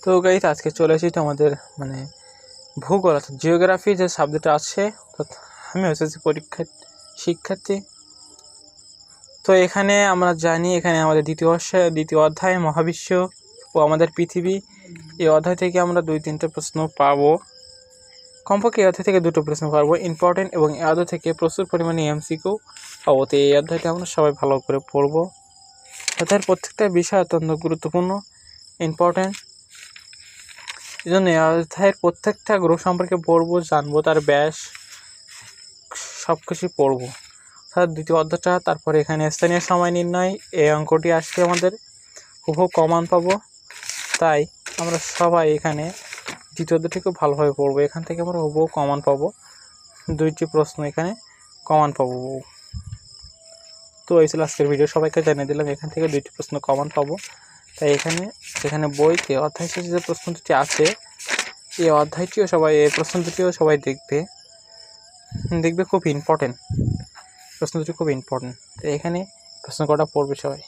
তো গাইস আজকে চলে এসেছি আমাদের মানে ভূগোল অর্থাৎ জিওগ্রাফি যে সাবজেক্টটা আছে, আমি হচ্ছে পরীক্ষার শিক্ষার্থী। তো এখানে আমরা জানি এখানে আমাদের দ্বিতীয় অধ্যায় মহাবিশ্ব ও আমাদের পৃথিবী, এই অধ্যায় থেকে আমরা 2-3টে প্রশ্ন পাবো, কমপক্ষে এই অধ্যায় থেকে 2টো প্রশ্ন পাবো ইম্পর্টেন্ট, এবং এই অধ্যায় থেকে প্রচুর পরিমাণে এমসিকিউ পাবো। তো এই অধ্যায়টা আমরা সবাই ভালো করে পড়বো। অধ্যায়ের প্রত্যেকটা বিষয় অত্যন্ত গুরুত্বপূর্ণ, ইম্পর্টেন্ট। এই জন্য এই অধ্যায়ের প্রত্যেকটা গ্রহ সম্পর্কে পড়বো, জানবো, তার ব্যাস সব কিছুই পড়বো। অর্থাৎ দ্বিতীয় অধ্যায়টা, তারপরে এখানে স্থানীয় সময় নির্ণয়, এই অঙ্কটি আসলে আমাদের হুবহু কমন পাবো। তাই আমরা সবাই এখানে দ্বিতীয় অধ্যায়টি খুব ভালোভাবে পড়বো। এখান থেকে আমরা হুবহু কমন পাবো, 2টি প্রশ্ন এখানে কমন পাবো। তো এই ছিল আজকের ভিডিও, সবাইকে জানিয়ে দিলাম এখান থেকে 2টি প্রশ্ন কমন পাবো। তাই এখানে বইতে অধ্যায় শেষে যে প্রশ্ন দুটি আছে, এই প্রশ্ন দুটিও সবাই দেখবে খুব ইম্পর্টেন্ট, প্রশ্ন দুটি খুব ইম্পর্টেন্ট। তো এখানে প্রশ্ন কটা পড়বে সবাই।